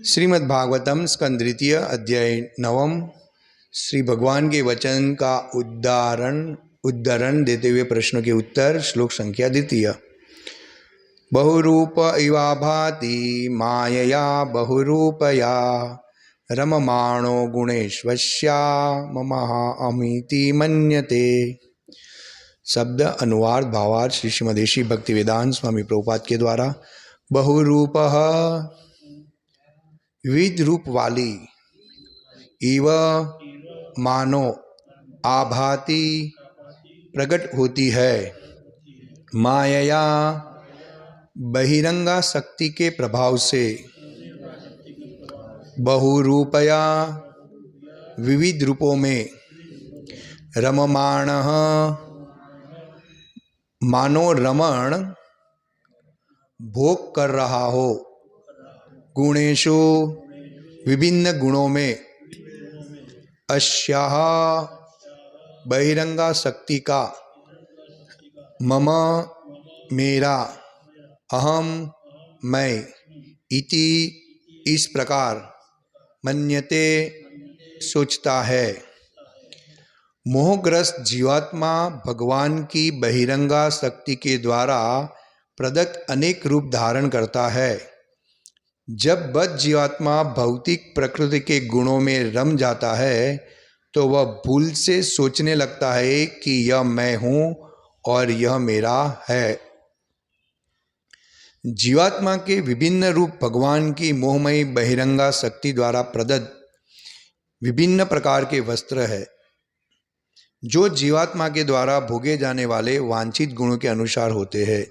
श्रीमद्भागवतम स्कंद द्वितीय अध्याय नवम। श्री भगवान के वचन का उद्धरण देते हुए प्रश्नों के उत्तर। श्लोक संख्या द्वितीय। बहुरूप इवा भाति मायया बहुरूपया रममाणो गुणेश्वस्या ममाहमिति मन्यते। शब्द अनुवाद भावार्थ श्री श्रीमदेशी भक्तिवेदांत स्वामी प्रभुपाद के द्वारा। बहुरूपः विविध रूप वाली, इव मानो आभाति प्रकट होती है, मायया बहिरंगा शक्ति के प्रभाव से, बहुरूपया विविध रूपों में, रममाणः मानो रमण भोग कर रहा हो, गुणेषु विभिन्न गुणों में, अस्याः बहिरंगा शक्ति का, मम मेरा, अहम मैं, इति इस प्रकार, मन्यते सोचता है। मोहग्रस्त जीवात्मा भगवान की बहिरंगा शक्ति के द्वारा प्रदत्त अनेक रूप धारण करता है। जब बद्ध जीवात्मा भौतिक प्रकृति के गुणों में रम जाता है तो वह भूल से सोचने लगता है कि यह मैं हूँ और यह मेरा है। जीवात्मा के विभिन्न रूप भगवान की मोहमयी बहिरंगा शक्ति द्वारा प्रदत्त विभिन्न प्रकार के वस्त्र है, जो जीवात्मा के द्वारा भोगे जाने वाले वांछित गुणों के अनुसार होते हैं।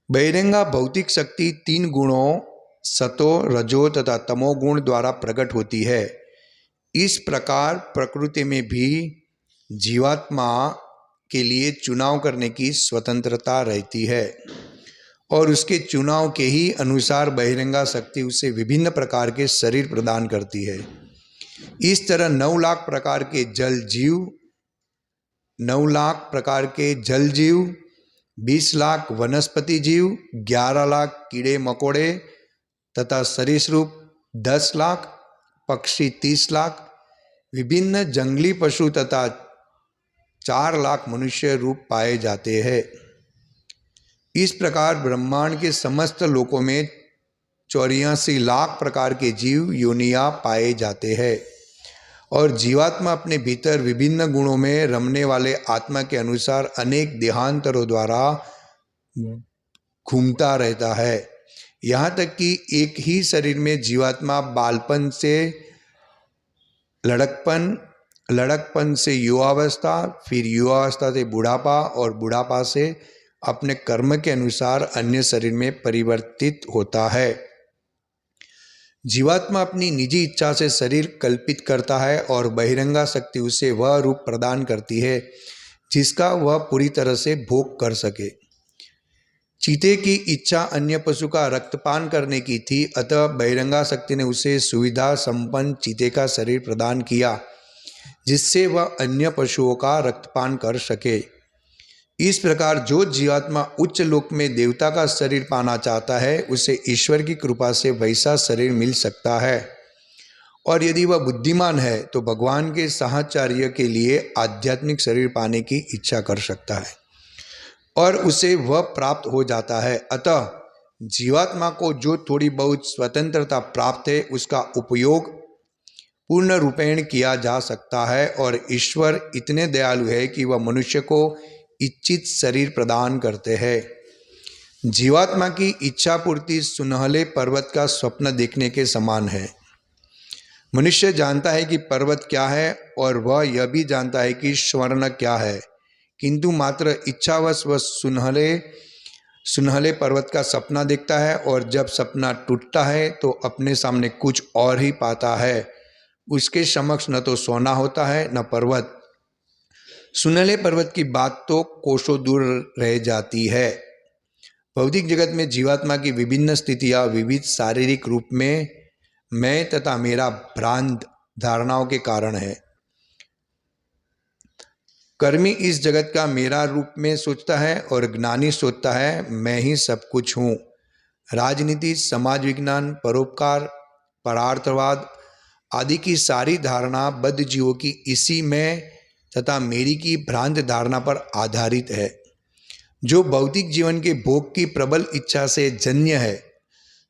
बहिरंगा भौतिक शक्ति तीन गुणों सतो, रजो तथा तमो गुण द्वारा प्रकट होती है। इस प्रकार प्रकृति में भी जीवात्मा के लिए चुनाव करने की स्वतंत्रता रहती है और उसके चुनाव के ही अनुसार बहिरंगा शक्ति उसे विभिन्न प्रकार के शरीर प्रदान करती है। इस तरह 9 लाख प्रकार के जल जीव, 9 लाख प्रकार के जल जीव, 20 लाख वनस्पति जीव, 11 लाख कीड़े मकोड़े तथा सरीसृप 10 लाख, पक्षी 30 लाख, विभिन्न जंगली पशु तथा 4 लाख मनुष्य रूप पाए जाते हैं। इस प्रकार ब्रह्मांड के समस्त लोकों में 84 लाख प्रकार के जीव योनियां पाए जाते हैं और जीवात्मा अपने भीतर विभिन्न गुणों में रमने वाले आत्मा के अनुसार अनेक देहांतरों द्वारा घूमता रहता है। यहाँ तक कि एक ही शरीर में जीवात्मा बालपन से लड़कपन से युवावस्था, फिर युवावस्था से बुढ़ापा और बुढ़ापा से अपने कर्म के अनुसार अन्य शरीर में परिवर्तित होता है। जीवात्मा अपनी निजी इच्छा से शरीर कल्पित करता है और बहिरंगा शक्ति उसे वह रूप प्रदान करती है जिसका वह पूरी तरह से भोग कर सके। चीते की इच्छा अन्य पशु का रक्तपान करने की थी, अतः बहिरंगा शक्ति ने उसे सुविधा संपन्न चीते का शरीर प्रदान किया जिससे वह अन्य पशुओं का रक्तपान कर सके। इस प्रकार जो जीवात्मा उच्च लोक में देवता का शरीर पाना चाहता है उसे ईश्वर की कृपा से वैसा शरीर मिल सकता है, और यदि वह बुद्धिमान है तो भगवान के साहचर्य के लिए आध्यात्मिक शरीर पाने की इच्छा कर सकता है और उसे वह प्राप्त हो जाता है। अतः जीवात्मा को जो थोड़ी बहुत स्वतंत्रता प्राप्त है उसका उपयोग पूर्ण रूपेण किया जा सकता है और ईश्वर इतने दयालु है कि वह मनुष्य को इच्छित शरीर प्रदान करते हैं। जीवात्मा की इच्छा पूर्ति सुनहले पर्वत का स्वप्न देखने के समान है। मनुष्य जानता है कि पर्वत क्या है और वह यह भी जानता है कि स्वर्ण क्या है, किंतु मात्र इच्छावश वह सुनहले पर्वत का सपना देखता है और जब सपना टूटता है तो अपने सामने कुछ और ही पाता है। उसके समक्ष न तो सोना होता है न पर्वत। सुनहले पर्वत की बात तो कोसों दूर रह जाती है। भौतिक जगत में जीवात्मा की विभिन्न स्थितियां विविध शारीरिक रूप में मैं तथा मेरा भ्रांत धारणाओं के कारण है। कर्मी इस जगत का मेरा रूप में सोचता है और ज्ञानी सोचता है मैं ही सब कुछ हूँ। राजनीति, समाज विज्ञान, परोपकार, परार्थवाद आदि की सारी धारणा बद्ध जीवों की इसी में तथा मेरी की भ्रांत धारणा पर आधारित है, जो भौतिक जीवन के भोग की प्रबल इच्छा से जन्य है।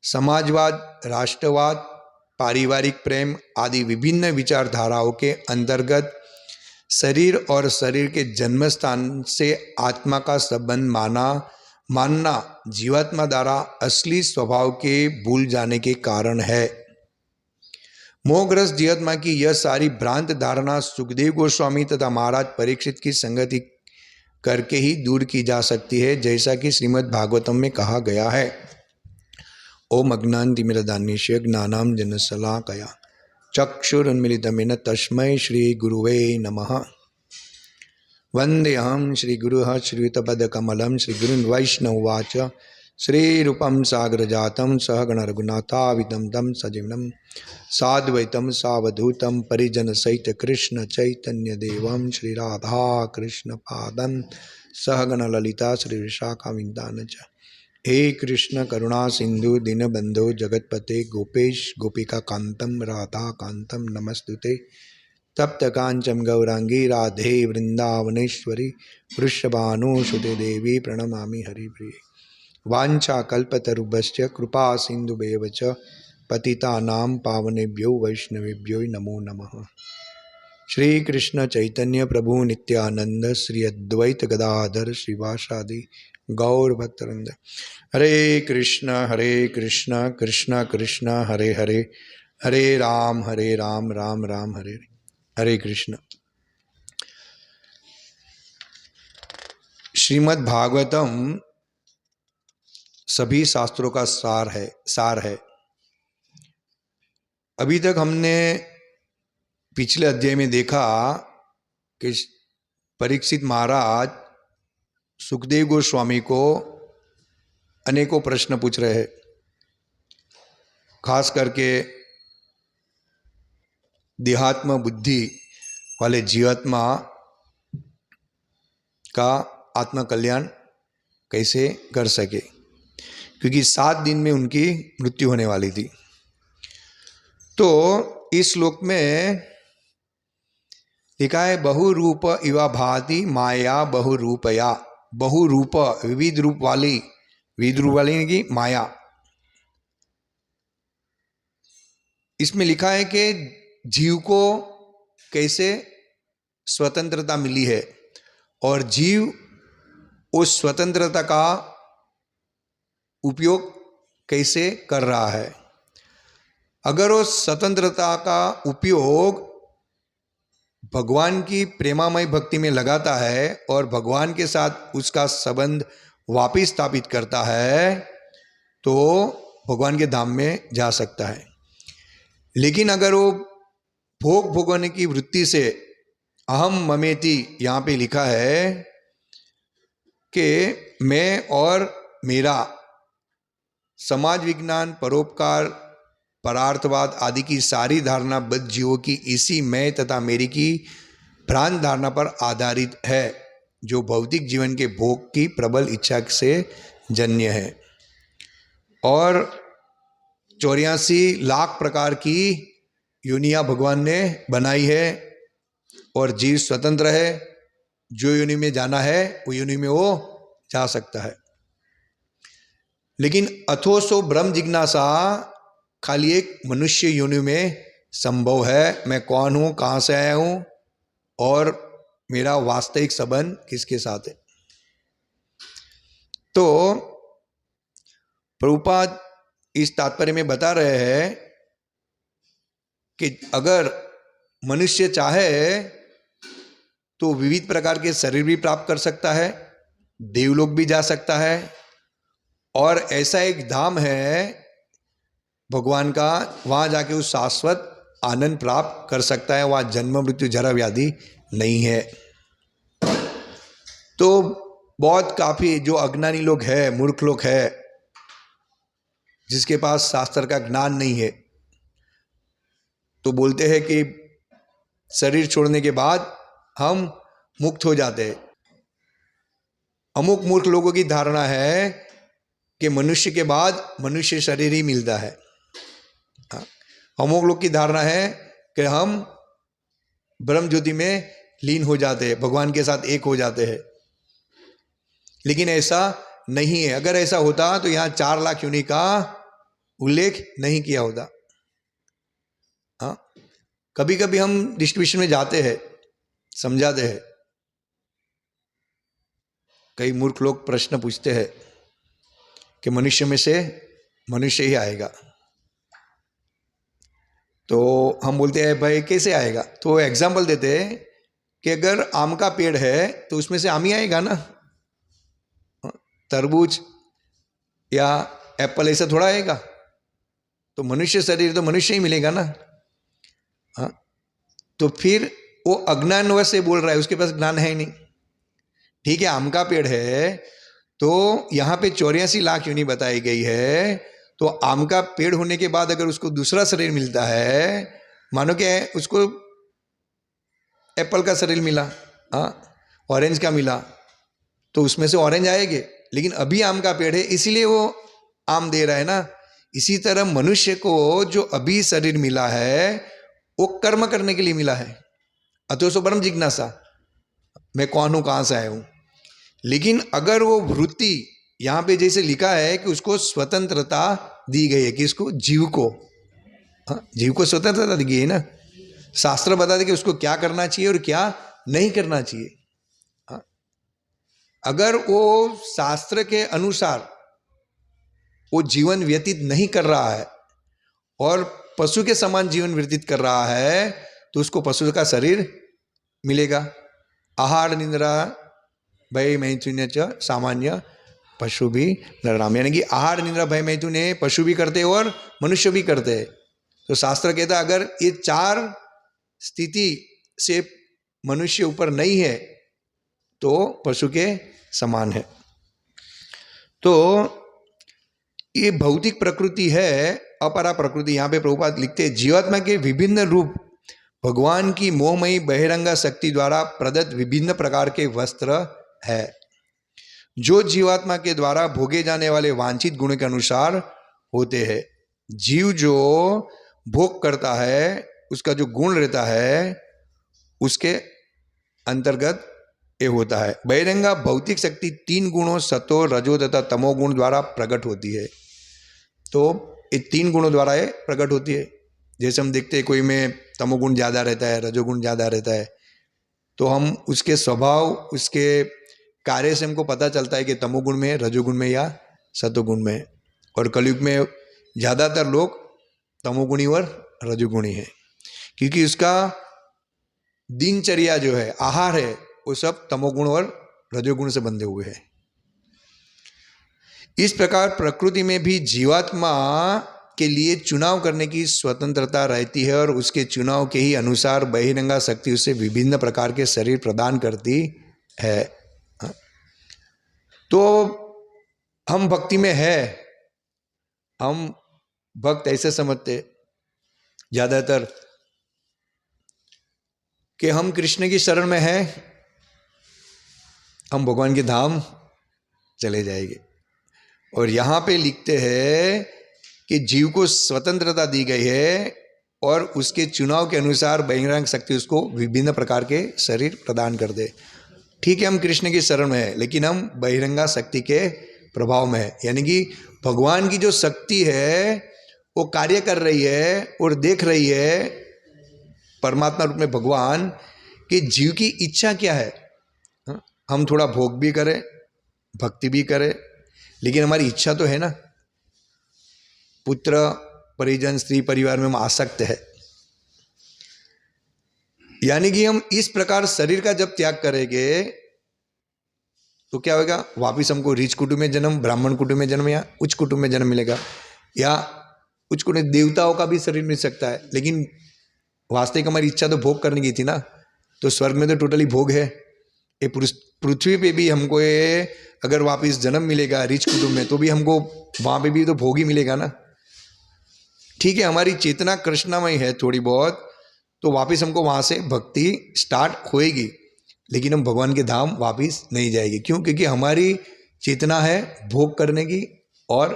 समाजवाद, राष्ट्रवाद, पारिवारिक प्रेम आदि विभिन्न विचारधाराओं के अंतर्गत शरीर और शरीर के जन्म स्थान से आत्मा का संबंध मानना जीवात्मा द्वारा असली स्वभाव के भूल जाने के कारण है। मोहग्रस्त जीवात्मा की यह सारी भ्रांत धारणा सुखदेव गोस्वामी तथा महाराज परीक्षित की संगति करके ही दूर की जा सकती है, जैसा कि श्रीमद् भागवतम में कहा गया है। ओम अज्ञानतिमिरन्धस्य ज्ञानाञ्जनशलाकया चक्षुरुन्मीलितं तस्मै श्री गुरुवे नमः। वन्देऽहं श्रीगुरुः श्रीयुतपदकमलं श्रीगुरुन् वैष्णववाच श्रीरूपं सागरजातं सहगण रघुनाथावितं तं सजीवनं साद्वैतं सावधूतं परिजनसहित कृष्ण चैतन्यदेवं श्रीराधाकृष्णपादं सहगण ललिता श्रीविशाखाविन्दान च। हे कृष्ण करुणा सिंधु दीनबंधो जगतपते गोपेश गोपिका कांतम राधा कांतम नमस्तुते। तप्त कांचन गौरांगी राधे वृंदावनेश्वरी वृषभानुसुते देवी प्रणमामि हरिप्रिये। वांछा कल्पतरुभ्यश्च कृपा सिंधुभ्येव च पतितानां पावनेभ्यो वैष्णवेभ्यो नमो नमः। श्री कृष्ण चैतन्य प्रभु नित्यानंद श्री अद्वैत गदाधर श्रीवासादि गौर भक्तवृंद। हरे कृष्ण कृष्ण कृष्ण हरे हरे, हरे राम राम राम हरे हरे। हरे कृष्ण। श्रीमद् भागवतम सभी शास्त्रों का सार है। अभी तक हमने पिछले अध्याय में देखा कि परीक्षित महाराज सुखदेव गोस्वामी को अनेकों प्रश्न पूछ रहे हैं, खास करके देहात्म बुद्धि वाले जीवात्मा का आत्म कल्याण कैसे कर सके, क्योंकि 7 दिन में उनकी मृत्यु होने वाली थी। तो इस श्लोक में लिखा है बहुरूप इवा भाति माया बहुरूपया। बहुरूप विविध रूप वाली की माया। इसमें लिखा है कि जीव को कैसे स्वतंत्रता मिली है और जीव उस स्वतंत्रता का उपयोग कैसे कर रहा है। अगर उस स्वतंत्रता का उपयोग भगवान की प्रेमामय भक्ति में लगाता है और भगवान के साथ उसका संबंध वापिस स्थापित करता है तो भगवान के धाम में जा सकता है। लेकिन अगर वो भोग भोगने की वृत्ति से अहम ममेति, यहाँ पे लिखा है कि मैं और मेरा, समाज विज्ञान, परोपकार, परार्थवाद आदि की सारी धारणा बद्ध जीवों की इसी मैं तथा मेरी की भ्रांत धारणा पर आधारित है, जो भौतिक जीवन के भोग की प्रबल इच्छा से जन्य है। और 84 लाख प्रकार की योनियां भगवान ने बनाई है और जीव स्वतंत्र है। जो योनि में जाना है वो योनि में वो जा सकता है। लेकिन अथोसो ब्रह्म जिज्ञासा खाली एक मनुष्य योनि में संभव है। मैं कौन हूँ, कहाँ से आया हूँ और मेरा वास्तविक संबंध किसके साथ है। तो प्रभुपाद इस तात्पर्य में बता रहे हैं कि अगर मनुष्य चाहे तो विविध प्रकार के शरीर भी प्राप्त कर सकता है, देवलोक भी जा सकता है, और ऐसा एक धाम है भगवान का, वहाँ जाके उस शाश्वत आनंद प्राप्त कर सकता है। वहाँ जन्म मृत्यु जरा व्याधि नहीं है। तो बहुत काफ़ी जो अज्ञानी लोग हैं, मूर्ख लोग हैं, जिसके पास शास्त्र का ज्ञान नहीं है, तो बोलते हैं कि शरीर छोड़ने के बाद हम मुक्त हो जाते हैं। अमुक मूर्ख लोगों की धारणा है कि मनुष्य के बाद मनुष्य शरीर ही मिलता है। हम लोग की धारणा है कि हम ब्रह्म ज्योति में लीन हो जाते हैं, भगवान के साथ एक हो जाते हैं, लेकिन ऐसा नहीं है। अगर ऐसा होता तो यहां 4 लाख योनि का उल्लेख नहीं किया होता। हाँ, कभी कभी हम डिस्ट्रीब्यूशन में जाते हैं, समझाते हैं, कई मूर्ख लोग प्रश्न पूछते हैं कि मनुष्य में से मनुष्य ही आएगा, तो हम बोलते हैं भाई कैसे आएगा? तो एग्जाम्पल देते हैं कि अगर आम का पेड़ है तो उसमें से आम ही आएगा ना, तरबूज या एप्पल ऐसा थोड़ा आएगा। तो मनुष्य शरीर तो मनुष्य ही मिलेगा ना। हाँ, तो फिर वो अज्ञानवश से बोल रहा है, उसके पास ज्ञान है ही नहीं। ठीक है, आम का पेड़ है तो यहाँ पे 84 लाख योनि बताई गई है, तो आम का पेड़ होने के बाद अगर उसको दूसरा शरीर मिलता है, मानो कि उसको एप्पल का शरीर मिला, हाँ, ऑरेंज का मिला, तो उसमें से ऑरेंज आएंगे, लेकिन अभी आम का पेड़ है इसीलिए वो आम दे रहा है ना। इसी तरह मनुष्य को जो अभी शरीर मिला है वो कर्म करने के लिए मिला है। अतो सो ब्रह्म जिज्ञासा, मैं कौन हूं, कहां से आया हूं। लेकिन अगर वो वृत्ति यहां पे जैसे लिखा है कि उसको स्वतंत्रता दी गई है, किसको? जीव को। हाँ, जीव को स्वतंत्रता दी गई है ना। शास्त्र बता दे कि उसको क्या करना चाहिए और क्या नहीं करना चाहिए। हाँ, अगर वो शास्त्र के अनुसार वो जीवन व्यतीत नहीं कर रहा है और पशु के समान जीवन व्यतीत कर रहा है, तो उसको पशु का शरीर मिलेगा। आहार निद्रा भय मैथुन च सामान्य पशु भी नरनाम, यानी कि आहार निद्रा भय मैथुन पशु भी करते हैं और मनुष्य भी करते हैं। तो शास्त्र कहता है अगर ये 4 स्थिति से मनुष्य ऊपर नहीं है तो पशु के समान है। तो ये भौतिक प्रकृति है, अपरा प्रकृति। यहां पे प्रभुपाद लिखते हैं जीवात्मा के विभिन्न रूप भगवान की मोहमयी बहिरंगा शक्ति द्वारा प्रदत्त विभिन्न प्रकार के वस्त्र है, जो जीवात्मा के द्वारा भोगे जाने वाले वांछित गुण के अनुसार होते हैं। जीव जो भोग करता है उसका जो गुण रहता है उसके अंतर्गत ये होता है। बहिरंगा भौतिक शक्ति 3 गुणों सतो रजो तथा तमो गुण द्वारा प्रकट होती है। तो ये 3 गुणों द्वारा ये प्रकट होती है। जैसे हम देखते हैं कोई में तमोगुण ज़्यादा रहता है, रजोगुण ज़्यादा रहता है, तो हम उसके स्वभाव, उसके कार्य से हमको पता चलता है कि तमोगुण में, रजोगुण में या सतोगुण में। और कलयुग में ज़्यादातर लोग तमोगुणी और रजोगुणी है, क्योंकि उसका दिनचर्या जो है, आहार है, वो सब तमोगुण और रजोगुण से बंधे हुए हैं। इस प्रकार प्रकृति में भी जीवात्मा के लिए चुनाव करने की स्वतंत्रता रहती है और उसके चुनाव के ही अनुसार बहिरंगा शक्ति उसे विभिन्न प्रकार के शरीर प्रदान करती है। तो हम भक्ति में है, हम भक्त ऐसे समझते ज्यादातर कि हम कृष्ण की शरण में हैं, हम भगवान के धाम चले जाएंगे। और यहाँ पे लिखते हैं कि जीव को स्वतंत्रता दी गई है और उसके चुनाव के अनुसार बहिरंग शक्ति उसको विभिन्न प्रकार के शरीर प्रदान कर दे। ठीक है, हम कृष्ण की शरण में है, लेकिन हम बहिरंगा शक्ति के प्रभाव में है, यानी कि भगवान की जो शक्ति है वो कार्य कर रही है और देख रही है परमात्मा रूप में भगवान कि जीव की इच्छा क्या है। हम थोड़ा भोग भी करें, भक्ति भी करें, लेकिन हमारी इच्छा तो है ना, पुत्र परिजन स्त्री परिवार में हम आसक्त है। यानी कि हम इस प्रकार शरीर का जब त्याग करेंगे तो क्या होगा, वापिस हमको रीच कुटुंब में जन्म, ब्राह्मण कुटुंब में जन्म या उच्च कुटुंब में जन्म मिलेगा, या उच्च कुटुंब देवताओं का भी शरीर मिल सकता है। लेकिन वास्तविक हमारी इच्छा तो भोग करने की थी ना, तो स्वर्ग में तो टोटली भोग है। ये पृथ्वी पे भी हमको ये अगर वापिस जन्म मिलेगा रीच कुटुंब में, तो भी हमको वहाँ पे भी तो भोग ही मिलेगा ना। ठीक है, हमारी चेतना कृष्णामय है थोड़ी बहुत, तो वापिस हमको वहाँ से भक्ति स्टार्ट होएगी, लेकिन हम भगवान के धाम वापिस नहीं जाएंगे। क्यों? क्योंकि हमारी चेतना है भोग करने की, और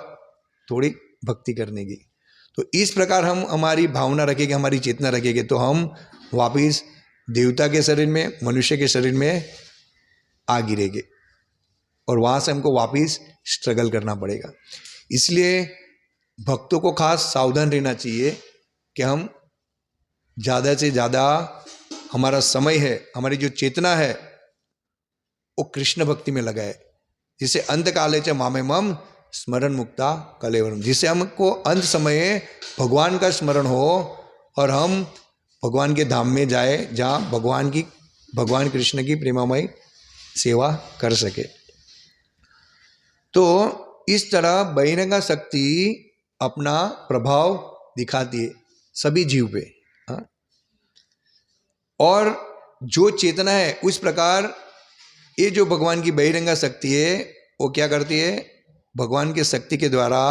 थोड़ी भक्ति करने की। तो इस प्रकार हम हमारी भावना रखेंगे, हमारी चेतना रखेंगे, तो हम वापिस देवता के शरीर में, मनुष्य के शरीर में आ गिरेंगे और वहाँ से हमको वापिस स्ट्रगल करना पड़ेगा। इसलिए भक्तों को खास सावधान रहना चाहिए कि हम ज़्यादा से ज़्यादा हमारा समय है, हमारी जो चेतना है वो कृष्ण भक्ति में लगाए, जिससे अंत काले च मामे मम स्मरण मुक्ता कलेवरम, जिससे हमको अंत समय भगवान का स्मरण हो और हम भगवान के धाम में जाए जहाँ भगवान कृष्ण की प्रेमामय सेवा कर सके। तो इस तरह बहिरंगा शक्ति अपना प्रभाव दिखाती है सभी जीव पे। हाँ? और जो चेतना है उस प्रकार ये जो भगवान की बहिरंगा शक्ति है वो क्या करती है, भगवान के शक्ति के द्वारा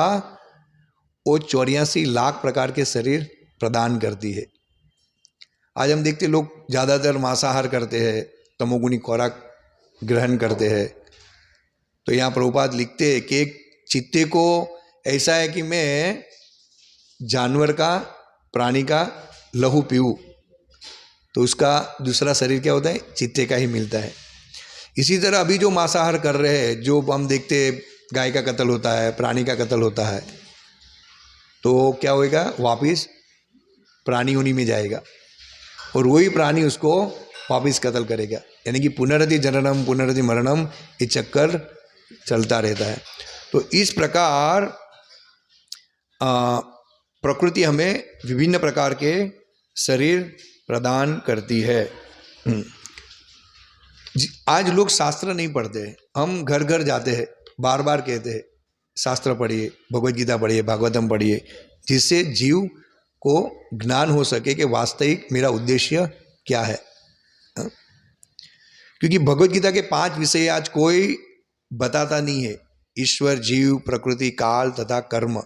वो 84 लाख प्रकार के शरीर प्रदान करती है। आज हम देखते लोग ज़्यादातर मांसाहार करते हैं, तमोगुणी खुराक ग्रहण करते हैं। तो यहाँ प्रभुपाद लिखते हैं कि एक चित्ते को ऐसा है कि मैं जानवर का, प्राणी का लहू पीऊँ तो उसका दूसरा शरीर क्या होता है, चित्ते का ही मिलता है। इसी तरह अभी जो मांसाहार कर रहे हैं, जो हम देखते गाय का कत्ल होता है, प्राणी का कत्ल होता है, तो क्या होएगा, वापिस प्राणी होनी में जाएगा और वही प्राणी उसको वापिस कत्ल करेगा। यानी कि पुनरति जननम पुनरति मरणम ये चक्कर चलता रहता है। तो इस प्रकार प्रकृति हमें विभिन्न प्रकार के शरीर प्रदान करती है। आज लोग शास्त्र नहीं पढ़ते, हम घर घर जाते हैं, बार बार कहते हैं शास्त्र पढ़िए, भगवद गीता पढ़िए, भागवतम पढ़िए, जिससे जीव को ज्ञान हो सके कि वास्तविक मेरा उद्देश्य क्या है। क्योंकि भगवद गीता के 5 विषय आज कोई बताता नहीं है, ईश्वर, जीव, प्रकृति, काल तथा कर्म।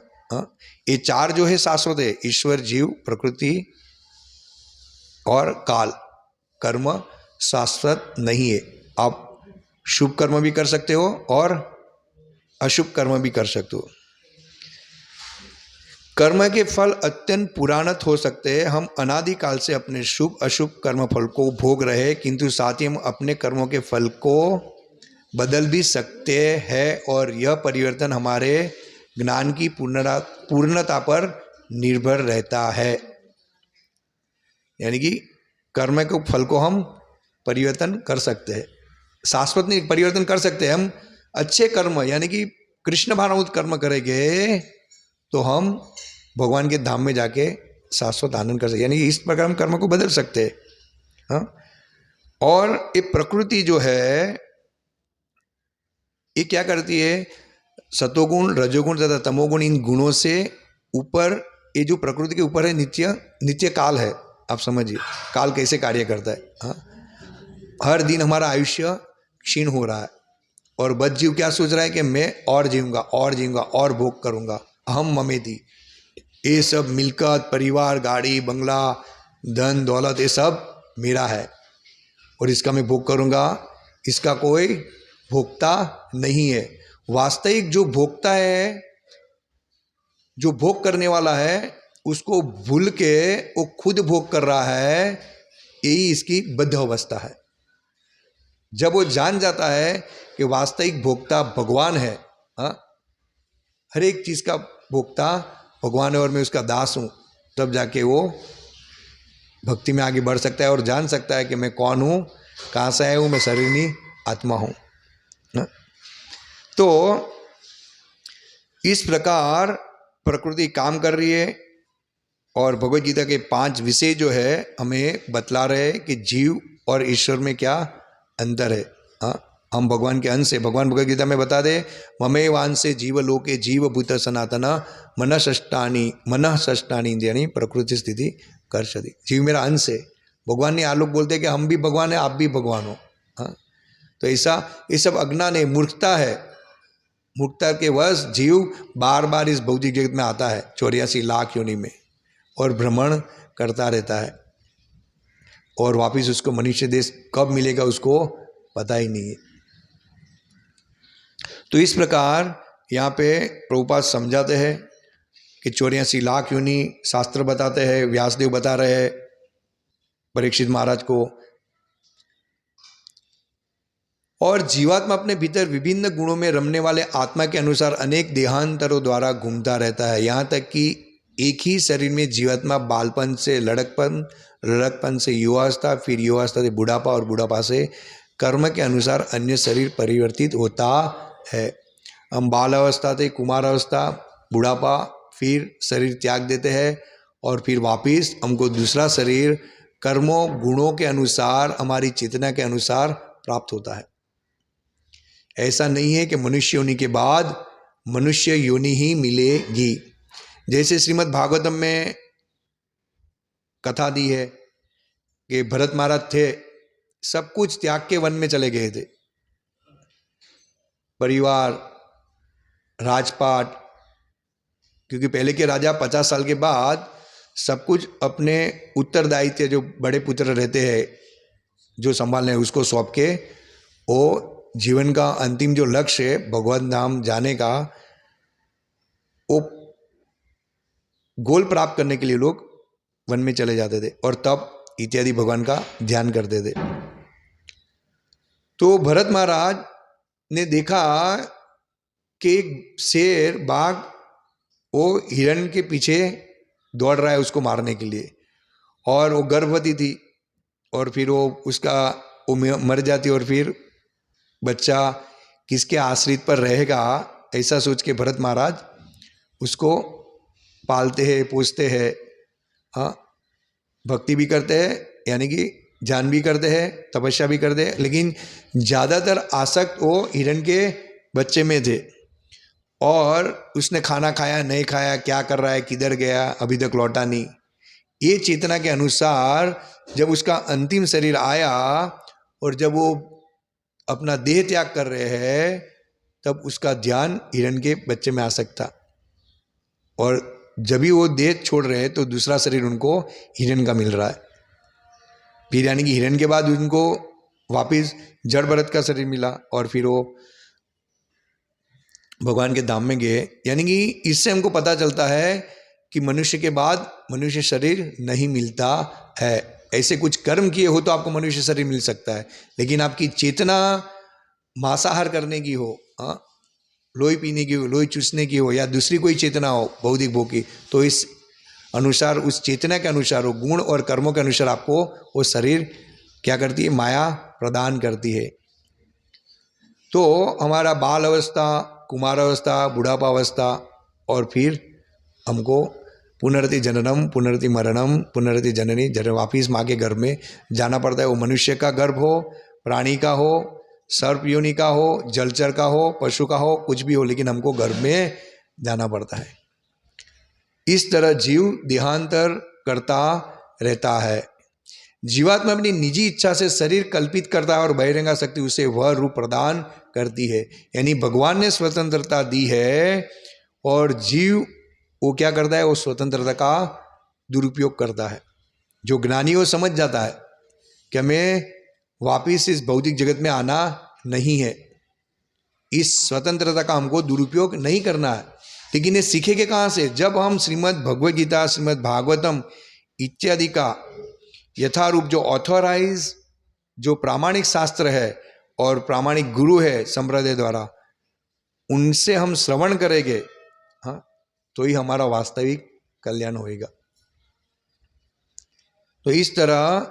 ये 4 जो है शाश्वत है, ईश्वर, जीव, प्रकृति और काल। कर्म शाश्वत नहीं है। आप शुभ कर्म भी कर सकते हो और अशुभ कर्म भी कर सकते हो। कर्म के फल अत्यंत पुराणत हो सकते हैं। हम अनादिकाल से अपने शुभ अशुभ कर्म फल को भोग रहे हैं, किंतु साथ ही हम अपने कर्मों के फल को बदल भी सकते हैं और यह परिवर्तन हमारे ज्ञान की पूर्णता पर निर्भर रहता है। यानी कि कर्म के फल को हम परिवर्तन कर सकते हैं, शाश्वत नहीं, परिवर्तन कर सकते हैं। हम अच्छे कर्म यानी कि कृष्ण भावनामूत कर्म करेंगे तो हम भगवान के धाम में जाके शाश्वत आनंद कर सकते, यानी कि इस प्रकार हम कर्म को बदल सकते हैं। हाँ? और ये प्रकृति जो है ये क्या करती है, सतोगुण, रजोगुण तथा तमोगुण, इन गुणों से ऊपर, ये जो प्रकृति के ऊपर है नित्य काल है। आप समझिए काल कैसे कार्य करता है। हाँ? हर दिन हमारा आयुष्य क्षीण हो रहा है और बद्ध जीव क्या सोच रहा है कि मैं और जीऊंगा और जीऊंगा और भोग करूंगा, अहम ममेति। ये सब मिलकत, परिवार, गाड़ी, बंगला, धन दौलत, ये सब मेरा है और इसका मैं भोग करूंगा, इसका कोई भोक्ता नहीं है। वास्तविक जो भोक्ता है, जो भोग करने वाला है, उसको भूल के वो खुद भोग कर रहा है, यही इसकी बद्ध अवस्था है। जब वो जान जाता है कि वास्तविक भोक्ता भगवान है, हर एक चीज का भोक्ता भगवान है और मैं उसका दास हूं, तब जाके वो भक्ति में आगे बढ़ सकता है और जान सकता है कि मैं कौन हूं, कहाँ से आया हूं, मैं शरीर नहीं आत्मा हूं। तो इस प्रकार प्रकृति काम कर रही है और भगवद गीता के 5 विषय जो है हमें बतला रहे हैं कि जीव और ईश्वर में क्या अंतर है। हम भगवान के अंश है। भगवान भगवद गीता में बता दे, ममे वांसे जीव लोके जीव भूत सनातन मन षष्टानी इंद्रियाणि प्रकृति स्थिति कर्षति। जीव मेरा अंश है। भगवान ने आलोक बोलते हैं कि हम भी भगवान है, आप भी भगवान हो। तो ऐसा ये सब अज्ञान है, मूर्खता है। मूर्खता के वश जीव बार बार इस भौतिक जगत में आता है 84 लाख योनि में और भ्रमण करता रहता है और वापिस उसको मनुष्य देश कब मिलेगा उसको पता ही नहीं है। तो इस प्रकार यहाँ पे प्रभुपाद समझाते हैं कि 84 लाख योनि शास्त्र बताते हैं, व्यासदेव बता रहे हैं परीक्षित महाराज को। और जीवात्मा अपने भीतर विभिन्न गुणों में रमने वाले आत्मा के अनुसार अनेक देहांतरों द्वारा घूमता रहता है। यहाँ तक कि एक ही शरीर में जीवात्मा बालपन से लड़कपन, लड़कपन से युवावस्था, फिर युवावस्था से बुढ़ापा और बुढ़ापा से कर्म के अनुसार अन्य शरीर परिवर्तित होता है। हम बाल अवस्था से कुमार अवस्था, बुढ़ापा, फिर शरीर त्याग देते हैं और फिर वापिस हमको दूसरा शरीर कर्मों गुणों के अनुसार, हमारी चेतना के अनुसार प्राप्त होता है। ऐसा नहीं है कि मनुष्य योनि के बाद मनुष्य योनि ही मिलेगी। जैसे श्रीमद् भागवतम में कथा दी है कि भरत महाराज थे, सब कुछ त्याग के वन में चले गए थे, परिवार, राजपाट, क्योंकि पहले के राजा 50 साल के बाद सब कुछ अपने उत्तरदायित्व जो बड़े पुत्र रहते हैं जो संभालने उसको सौंप के वो जीवन का अंतिम जो लक्ष्य है भगवत नाम जाने का, वो गोल प्राप्त करने के लिए लोग वन में चले जाते थे और तब इत्यादि भगवान का ध्यान करते थे। तो भरत महाराज ने देखा कि एक शेर, बाघ वो हिरण के पीछे दौड़ रहा है उसको मारने के लिए, और वो गर्भवती थी और फिर वो मर जाती और फिर बच्चा किसके आश्रित पर रहेगा, ऐसा सोच के भरत महाराज उसको पालते हैं, पोसते हैं, हाँ, भक्ति भी करते हैं, यानी कि ध्यान भी करते हैं, तपस्या भी करते हैं, लेकिन ज़्यादातर आसक्त वो हिरण के बच्चे में थे। और उसने खाना खाया नहीं खाया, क्या कर रहा है, किधर गया, अभी तक लौटा नहीं, ये चेतना के अनुसार जब उसका अंतिम शरीर आया और जब वो अपना देह त्याग कर रहे हैं तब उसका ध्यान हिरण के बच्चे में आसक्त था, और जब भी वो देह छोड़ रहे हैं तो दूसरा शरीर उनको हिरण का मिल रहा है। फिर यानी कि हिरण के बाद उनको वापिस जड़ भरत का शरीर मिला और फिर वो भगवान के धाम में गए। यानी कि इससे हमको पता चलता है कि मनुष्य के बाद मनुष्य शरीर नहीं मिलता है। ऐसे कुछ कर्म किए हो तो आपको मनुष्य शरीर मिल सकता है, लेकिन आपकी चेतना मांसाहार करने की हो, लोही पीने की हो, लोही चूसने की हो, या दूसरी कोई चेतना हो भौतिक भोग की, तो इस अनुसार, उस चेतना के अनुसार, वो गुण और कर्मों के अनुसार आपको वो शरीर क्या करती है, माया प्रदान करती है। तो हमारा बाल अवस्था, कुमार अवस्था, बुढ़ापा अवस्था, और फिर हमको पुनरति जननम, पुनरति मरणम, पुनरति जननी, वापिस माँ के गर्भ में जाना पड़ता है। वो मनुष्य का गर्भ हो, प्राणी का हो, सर्प योनि का हो, जलचर का हो, पशु का हो, कुछ भी हो, लेकिन हमको गर्भ में जाना पड़ता है। इस तरह जीव देहांतर करता रहता है। जीवात्मा अपनी निजी इच्छा से शरीर कल्पित करता है और बहिरंगा शक्ति उसे वह रूप प्रदान करती है। यानी भगवान ने स्वतंत्रता दी है और जीव वो क्या करता है, वो स्वतंत्रता का दुरुपयोग करता है। जो ज्ञानी वो समझ जाता है कि हमें वापिस इस भौतिक जगत में आना नहीं है, इस स्वतंत्रता का हमको दुरुपयोग नहीं करना है। लेकिन ये सीखेंगे कहाँ से? जब हम श्रीमद् भगवद गीता, श्रीमद् भागवतम इत्यादि का यथारूप जो ऑथोराइज, जो प्रामाणिक शास्त्र है और प्रामाणिक गुरु है संप्रदाय द्वारा, उनसे हम श्रवण करेंगे, हाँ, तो ही हमारा वास्तविक कल्याण होएगा। तो इस तरह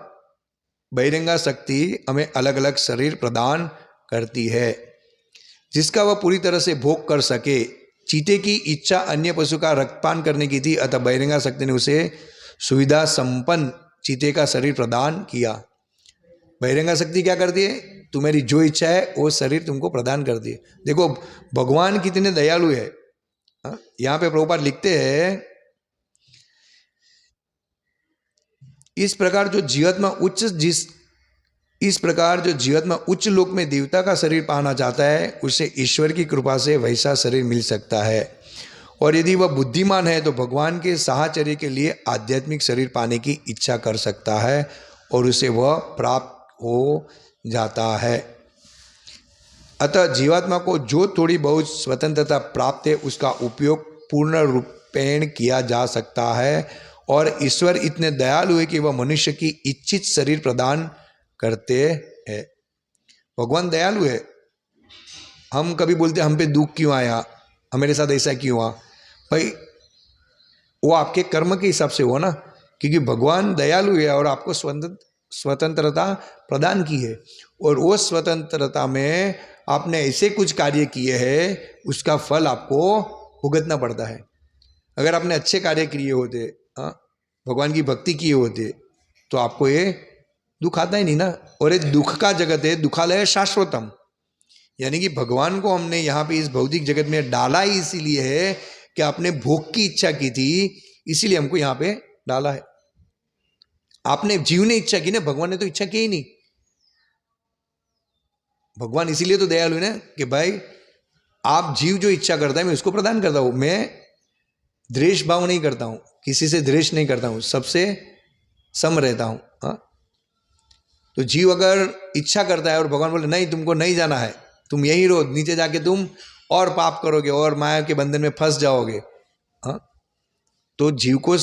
बहिरंगा शक्ति हमें अलग अलग शरीर प्रदान करती है जिसका वह पूरी तरह से भोग कर सके। चीते की इच्छा अन्य पशु का रक्तपान करने की थी, अतः बहिरंगा शक्ति ने उसे सुविधा संपन्न चीते का शरीर प्रदान किया। बहिरंगा शक्ति क्या करती है? तुम्हारी जो इच्छा है वो शरीर तुमको प्रदान करती है। देखो भगवान कितने दयालु है। यहाँ पे प्रभुपाद लिखते हैं, इस प्रकार जो जीवात्मा उच्च लोक में देवता का शरीर पाना चाहता है, उसे ईश्वर की कृपा से वैसा शरीर मिल सकता है। और यदि वह बुद्धिमान है तो भगवान के साहचर्य के लिए आध्यात्मिक शरीर पाने की इच्छा कर सकता है और उसे वह प्राप्त हो जाता है। अतः जीवात्मा को जो थोड़ी बहुत स्वतंत्रता प्राप्त है उसका उपयोग पूर्ण रूपेण किया जा सकता है, और ईश्वर इतने दयालु है कि वह मनुष्य की इच्छित शरीर प्रदान करते हैं। भगवान दयालु है। हम कभी बोलते हम पे दुख क्यों आया, हमारे साथ ऐसा क्यों हुआ, भाई वो आपके कर्म के हिसाब से हुआ ना, क्योंकि भगवान दयालु है और आपको स्वतंत्रता प्रदान की है, और वो स्वतंत्रता में आपने ऐसे कुछ कार्य किए हैं उसका फल आपको भुगतना पड़ता है। अगर आपने अच्छे कार्य किए होते, हाँ, भगवान की भक्ति किए होते, तो आपको ये दुख आता ही नहीं ना। और ये दुख का जगत है, दुखालय शाश्वतम, यानी कि भगवान को हमने यहाँ पे इस भौतिक जगत में डाला ही इसीलिए है कि आपने भोग की इच्छा की थी, इसीलिए हमको यहाँ पे डाला है। आपने जीव ने इच्छा की ना, भगवान ने तो इच्छा की ही नहीं। भगवान इसीलिए तो दयालु है ना कि भाई आप जीव जो इच्छा करता है मैं उसको प्रदान करता हूँ। मैं द्वेष भाव नहीं करता हूँ, किसी से द्वेष नहीं करता हूँ, सबसे सम रहता हूँ। हाँ, तो जीव अगर इच्छा करता है और भगवान बोले नहीं तुमको नहीं जाना है, तुम यही रहो, नीचे जाके तुम और पाप करोगे और माया के बंधन में फंस जाओगे, हाँ, तो जीव को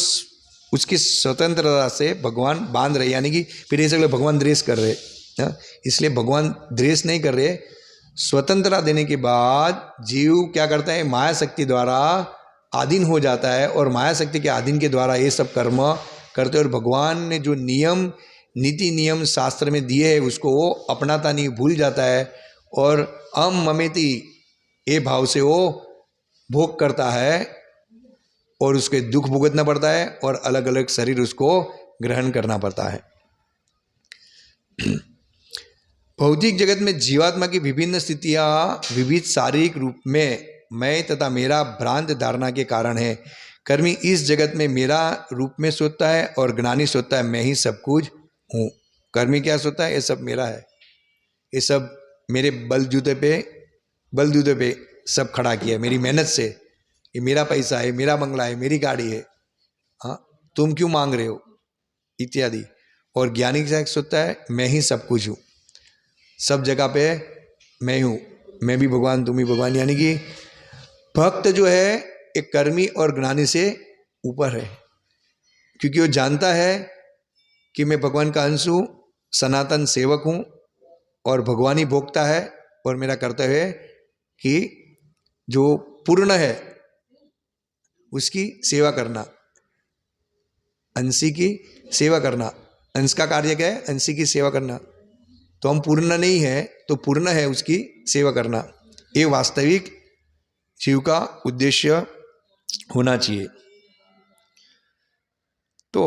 उसकी स्वतंत्रता से भगवान बांध रहे, यानी कि फिर ऐसे भगवान द्वेष कर रहे, हाँ, इसलिए भगवान द्वेष नहीं कर रहे। स्वतंत्रता देने के बाद जीव क्या करता है, माया शक्ति द्वारा आधीन हो जाता है, और माया शक्ति के आधीन के द्वारा ये सब कर्म करते हैं, और भगवान ने जो नियम नीति नियम शास्त्र में दिए हैं उसको वो अपनाता नहीं, भूल जाता है, और ममेति ये भाव से वो भोग करता है, और उसके दुख भुगतना पड़ता है, और अलग अलग शरीर उसको ग्रहण करना पड़ता है। भौतिक जगत में जीवात्मा की विभिन्न स्थितियां विविध शारीरिक रूप में मैं तथा मेरा भ्रांत धारणा के कारण है। कर्मी इस जगत में मेरा रूप में सोचता है और ज्ञानी सोचता है मैं ही सब कुछ हूँ। कर्मी क्या सोचता है, ये सब मेरा है, ये सब मेरे बलबूते पे सब खड़ा किया मेरी मेहनत से, ये मेरा पैसा है, मेरा बंगला है, मेरी गाड़ी है, हाँ, तुम क्यों मांग रहे हो इत्यादि। और ज्ञानी क्या सोचता है, मैं ही सब कुछ हूँ, सब जगह पे मैं हूँ, मैं भी भगवान तुम ही भगवान। यानी कि भक्त जो है एक कर्मी और ज्ञानी से ऊपर है, क्योंकि वो जानता है कि मैं भगवान का अंश हूँ, सनातन सेवक हूँ, और भगवान ही भोगता है, और मेरा कर्तव्य है कि जो पूर्ण है उसकी सेवा करना, अंशी की सेवा करना। अंश का कार्य क्या है, अंशी की सेवा करना। तो हम पूर्ण नहीं है तो पूर्ण है उसकी सेवा करना, ये वास्तविक शिव का उद्देश्य होना चाहिए। तो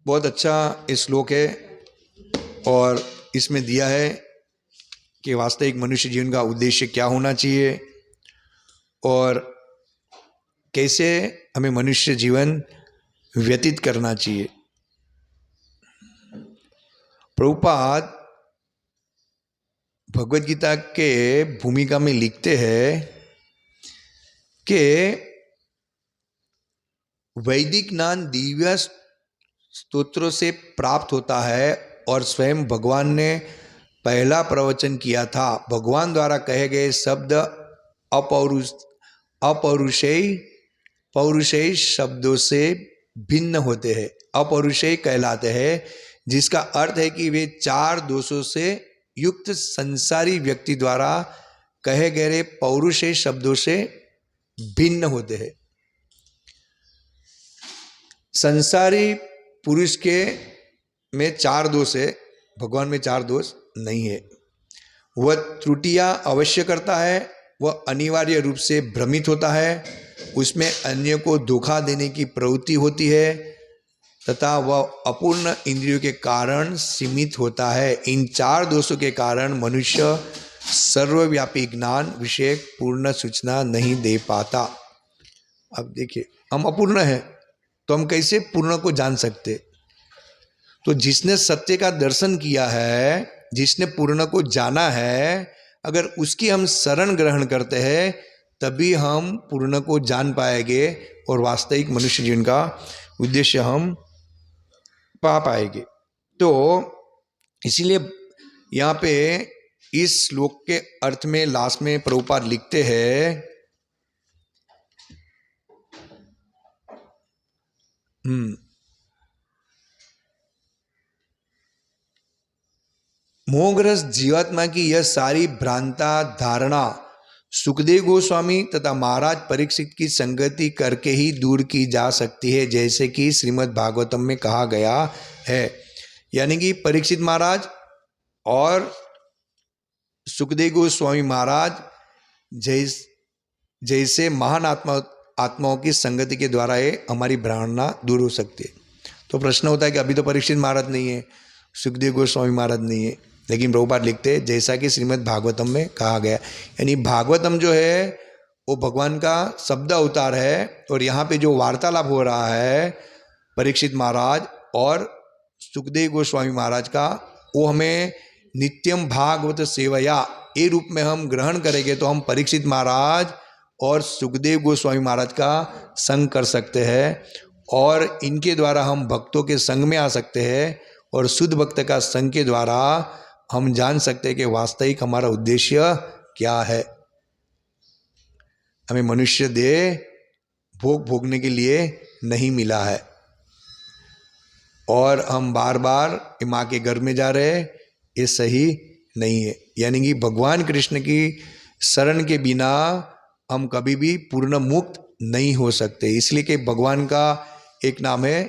बहुत अच्छा ये श्लोक है, और इसमें दिया है कि वास्तविक मनुष्य जीवन का उद्देश्य क्या होना चाहिए, और कैसे हमें मनुष्य जीवन व्यतीत करना चाहिए। प्रभुपाद भगवद गीता के भूमिका में लिखते हैं कि वैदिक ज्ञान दिव्य स्तोत्रों से प्राप्त होता है, और स्वयं भगवान ने पहला प्रवचन किया था। भगवान द्वारा कहे गए शब्द पौरुषेय शब्दों से भिन्न होते हैं, अपौरुषेय कहलाते हैं, जिसका अर्थ है कि वे 4 दोषों से युक्त संसारी व्यक्ति द्वारा कहे गए पौरुषेय शब्दों से भिन्न होते हैं। संसारी पुरुष के में 4 दोष है, भगवान में 4 दोष नहीं है। वह त्रुटियां अवश्य करता है, वह अनिवार्य रूप से भ्रमित होता है, उसमें अन्य को धोखा देने की प्रवृत्ति होती है, तथा वह अपूर्ण इंद्रियों के कारण सीमित होता है। इन 4 दोषों के कारण मनुष्य सर्वव्यापी ज्ञान विषयक पूर्ण सूचना नहीं दे पाता। अब देखिए, हम अपूर्ण हैं तो हम कैसे पूर्ण को जान सकते? तो जिसने सत्य का दर्शन किया है, जिसने पूर्ण को जाना है, अगर उसकी हम शरण ग्रहण करते हैं तभी हम पूर्ण को जान पाएंगे, और वास्तविक मनुष्य जीवन का उद्देश्य हम पा पाएंगे। तो इसीलिए यहाँ पे इस श्लोक के अर्थ में लास्ट में प्रभुपाद लिखते हैं, मोहग्रस्त जीवात्मा की यह सारी भ्रांता धारणा सुखदेव गोस्वामी तथा महाराज परीक्षित की संगति करके ही दूर की जा सकती है, जैसे कि श्रीमद् भागवतम में कहा गया है। यानी कि परीक्षित महाराज और सुखदेव गोस्वामी महाराज जैसे महान आत्माओं की संगति के द्वारा ये हमारी भ्रांतना दूर हो सकती है। तो प्रश्न होता है कि अभी तो परीक्षित महाराज नहीं है, सुखदेव गोस्वामी महाराज नहीं है, लेकिन प्रभुपाद लिखते हैं जैसा कि श्रीमद् भागवतम में कहा गया। यानी भागवतम जो है वो भगवान का शब्द अवतार है, और यहाँ पे जो वार्तालाप हो रहा है परीक्षित महाराज और सुखदेव गोस्वामी महाराज का, वो हमें नित्यम भागवत सेवया ये रूप में हम ग्रहण करेंगे तो हम परीक्षित महाराज और सुखदेव गोस्वामी महाराज का संग कर सकते हैं, और इनके द्वारा हम भक्तों के संग में आ सकते हैं, और शुद्ध भक्त का संग के द्वारा हम जान सकते हैं कि वास्तविक हमारा उद्देश्य क्या है। हमें मनुष्य देह भोगने के लिए नहीं मिला है, और हम बार बार माँ के घर में जा रहे हैं, ये सही नहीं है। यानी कि भगवान कृष्ण की शरण के बिना हम कभी भी पूर्ण मुक्त नहीं हो सकते, इसलिए कि भगवान का एक नाम है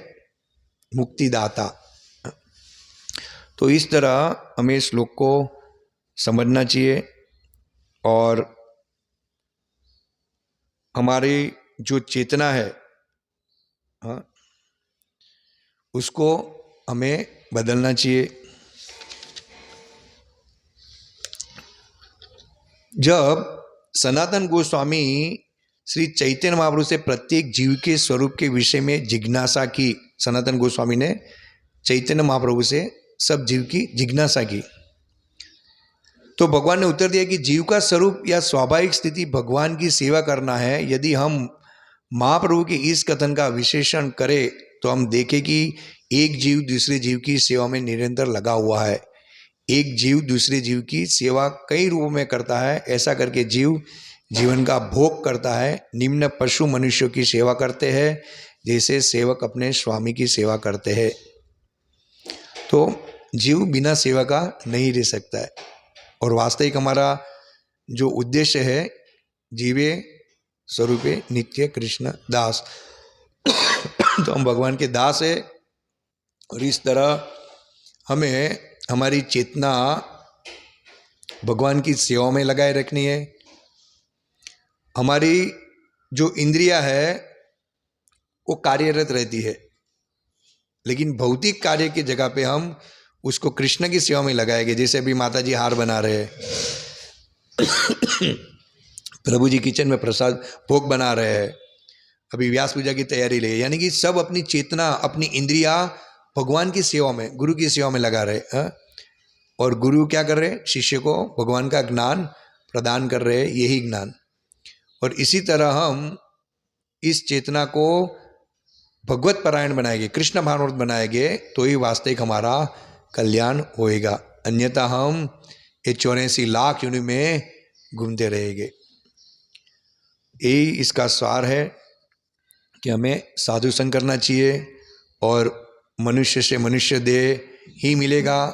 मुक्तिदाता। तो इस तरह हमें इस श्लोक को समझना चाहिए, और हमारी जो चेतना है उसको हमें बदलना चाहिए। जब सनातन गोस्वामी श्री चैतन्य महाप्रभु से प्रत्येक जीव के स्वरूप के विषय में जिज्ञासा की, सनातन गोस्वामी ने चैतन्य महाप्रभु से सब जीव की जिज्ञासा की, तो भगवान ने उत्तर दिया कि जीव का स्वरूप या स्वाभाविक स्थिति भगवान की सेवा करना है। यदि हम महाप्रभु के इस कथन का विश्लेषण करें तो हम देखें कि एक जीव दूसरे जीव की सेवा में निरंतर लगा हुआ है। एक जीव दूसरे जीव की सेवा कई रूपों में करता है। ऐसा करके जीव जीवन का भोग करता है। निम्न पशु मनुष्यों की सेवा करते हैं जैसे सेवक अपने स्वामी की सेवा करते हैं। तो जीव बिना सेवा का नहीं रह सकता है, और वास्तविक हमारा जो उद्देश्य है जीवे स्वरूपे नित्य कृष्ण दास तो हम भगवान के दास है, और इस तरह हमें हमारी चेतना भगवान की सेवा में लगाए रखनी है। हमारी जो इंद्रिया है वो कार्यरत रहती है, लेकिन भौतिक कार्य की जगह पे हम उसको कृष्ण की सेवा में लगाएंगे। जैसे अभी माता जी हार बना रहे हैं प्रभु जी किचन में प्रसाद भोग बना रहे हैं, अभी व्यास पूजा की तैयारी ले, यानी कि सब अपनी चेतना अपनी इंद्रिया भगवान की सेवा में गुरु की सेवा में लगा रहे हैं। और गुरु क्या कर रहे हैं? शिष्य को भगवान का ज्ञान प्रदान कर रहे हैं, यही ज्ञान। और इसी तरह हम इस चेतना को भगवत परायण बनाएंगे, कृष्ण भावनामृत बनाएंगे, तो ही वास्तविक हमारा कल्याण होएगा। अन्यथा हम ये 84 लाख योनि में घूमते रहेंगे। यही इसका सार है कि हमें साधु संग करना चाहिए, और मनुष्य से मनुष्य देह ही मिलेगा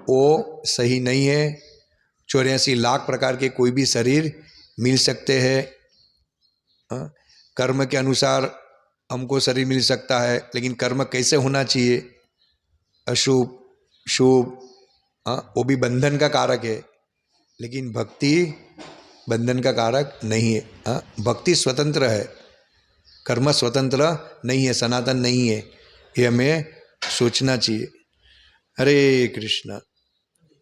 वो सही नहीं है। 84 लाख प्रकार के कोई भी शरीर मिल सकते हैं। कर्म के अनुसार हमको शरीर मिल सकता है, लेकिन कर्म कैसे होना चाहिए, अशुभ शुभ, वो भी बंधन का कारक है, लेकिन भक्ति बंधन का कारक नहीं है। भक्ति स्वतंत्र है, कर्म स्वतंत्र नहीं है, सनातन नहीं है, ये हमें सोचना चाहिए। हरे कृष्ण।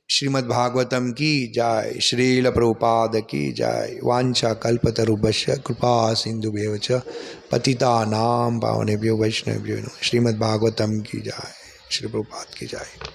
श्रीमद् भागवतम की जय। श्रील प्रभुपाद की जय। वांछा कल्पतरुभ्यश्च कृपा सिंधुभ्येव च पतितानां पावनेभ्यो वैष्णवेभ्यो नमः। श्रीमद् भागवतम की जय। श्री प्रभुपाद की जय।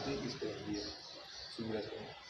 आरती किस पे होती है सूर्यास्त में?